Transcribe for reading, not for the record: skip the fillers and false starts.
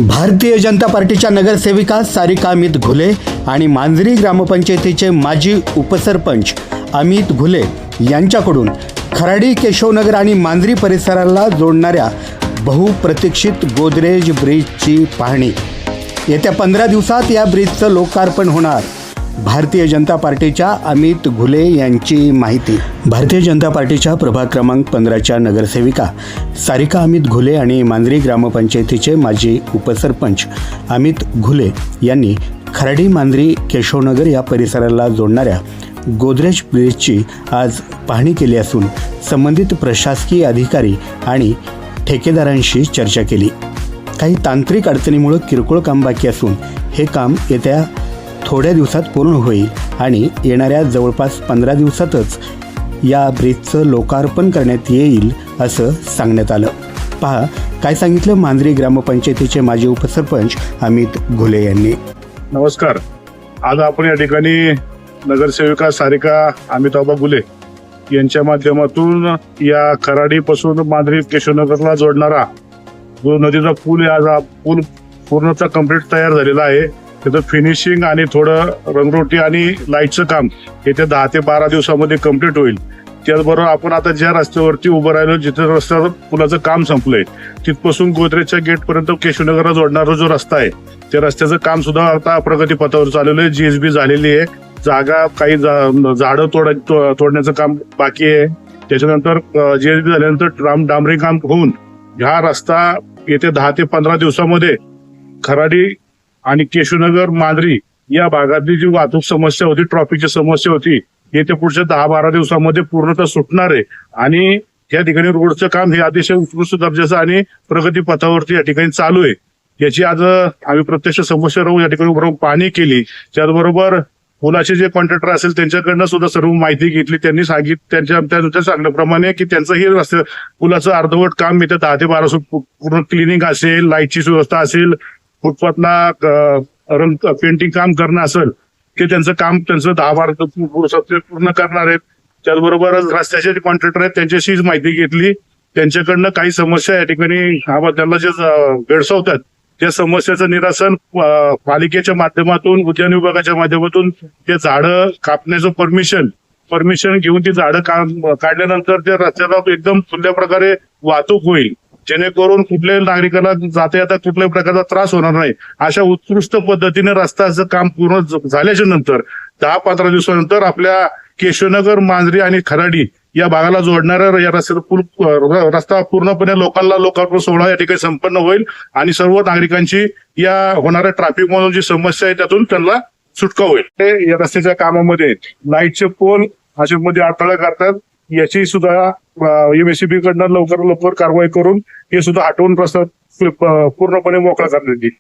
भारतीय जनता पार्टीच्या नगरसेविका सारिका अमित घुले आणि मांजरी ग्रामपंचायतीचे माजी उपसरपंच अमित घुले यांच्याकडून खराडी केशवनगर आणि मांजरी परिसराला जोडणाऱ्या बहुप्रतीक्षित गोदरेज ब्रिजची पाहणी। येत्या 15 दिवसात या ब्रिजचं लोकार्पण होणार। भारतीय जनता पार्टीच्या अमित घुले यांची माहिती। भारतीय जनता पार्टीच्या प्रभाग क्रमांक 15च्या नगरसेविका सारिका अमित घुले आणि मांजरी ग्रामपंचायतीचे माजी उपसरपंच अमित घुले यांनी खराडी मांजरी केशवनगर या परिसराला जोडणाऱ्या गोदरेज ब्रिजची आज पाहणी केली असून संबंधित प्रशासकीय अधिकारी आणि ठेकेदारांशी चर्चा केली। काही तांत्रिक अडचणीमुळे किरकोळ काम बाकी असून हे काम येत्या थोड्या दिवसात पूर्ण होईल आणि येणाऱ्या जवळपास 15 दिवसातच या ब्रिजचं लोकार्पण करण्यात येईल असं सांगण्यात आलं। पहा काय सांगितलं मांजरी ग्रामपंचायतीचे माजी उपसरपंच अमित घुले यांनी। नमस्कार। आज आपण या ठिकाणी नगरसेविका सारिका अमिताबा घुले यांच्या माध्यमातून या खराडीपासून मांजरी केशवनगरला जोडणारा जो नदीचा पूल आहे, आज हा पूल पूर्णतः कंप्लीट तयार झालेला आहे। त्याचं फिनिशिंग आणि थोडं रंगरोटी आणि लाईटचं काम येत्या 10 ते 12 दिवसामध्ये कंप्लीट होईल। त्याचबरोबर आपण आता ज्या रस्त्यावरती उभं राहिलो, जिथे रस्त्यावर पुलाचं काम संपलंय, तिथपासून गोदरेजच्या गेटपर्यंत केशवनगरला जोडणारा जो रस्ता आहे त्या रस्त्याचं काम सुद्धा आता प्रगतीपथावर चाललेलं आहे। जीएसबी झालेली आहे, जागा काही झाडं तोडण्याचं काम बाकी आहे। त्याच्यानंतर जीएसबी झाल्यानंतर डांबरी काम होऊन हा रस्ता येत्या 10 ते 15 दिवसामध्ये खराडी आणि केशवनगर मांजरी या भागातली जी वाहतूक समस्या होती, ट्रॉफिकची समस्या होती, येत्या पुढच्या 10-12 दिवसामध्ये पूर्णतः सुटणार आहे। आणि या ठिकाणी रोडचं काम हे अतिशय उत्कृष्ट दर्जाचं आणि प्रगती पथावरती या ठिकाणी चालू आहे। याची आज आम्ही प्रत्यक्ष समस्या राहून या ठिकाणी उभं पाहणी केली। त्याचबरोबर पुलाचे जे कॉन्ट्रॅक्टर असेल त्यांच्याकडनं सुद्धा सर्व माहिती घेतली। त्यांनी त्यांच्या सांगण्याप्रमाणे की त्यांचं हे रस्ते पुलाचं अर्धवट काम येत्या 10 ते 12 पूर्ण क्लिनिंग असेल, लाईटची व्यवस्था असेल, फुटपाथला पेंटिंग काम करणं असेल, ते त्यांचं काम 10-12 पूर्ण करणार आहेत। त्याचबरोबर रस्त्याचे जे कॉन्ट्रॅक्टर आहेत त्यांच्याशीच माहिती घेतली। त्यांच्याकडनं काही समस्या या ठिकाणी त्यांना जे भेडसावतात त्या समस्याचं निरासन पालिकेच्या माध्यमातून, उद्यान विभागाच्या माध्यमातून ते झाडं कापण्याचं परमिशन घेऊन ती झाडं काढल्यानंतर त्या रस्त्याला एकदम खुल्या प्रकारे वाहतूक होईल, जेणेकरून कुठल्याही नागरिकांना जाता येता कुठल्याही प्रकारचा त्रास होणार नाही। अशा उत्कृष्ट पद्धतीने रस्त्याचं काम पूर्ण झाल्याच्या नंतर 10-15 दिवसानंतर आपल्या केशवनगर, मांजरी आणि खराडी या भागाला जोडणारा या रस्त्याचा रस्ता पूर्णपणे लोकार्पण सोहळा या ठिकाणी संपन्न होईल आणि सर्व नागरिकांची या होणाऱ्या ट्रॅफिक मधून जी समस्या आहे त्यातून त्यांना सुटका होईल। या रस्त्याच्या कामामध्ये लाईटचे पोल अशामध्ये अडथळा करतात, याची सुद्धा MSCB कडनं लवकर कारवाई करून हे सुद्धा हटवून रस्ता पूर्णपणे मोकळा करण्यात येईल।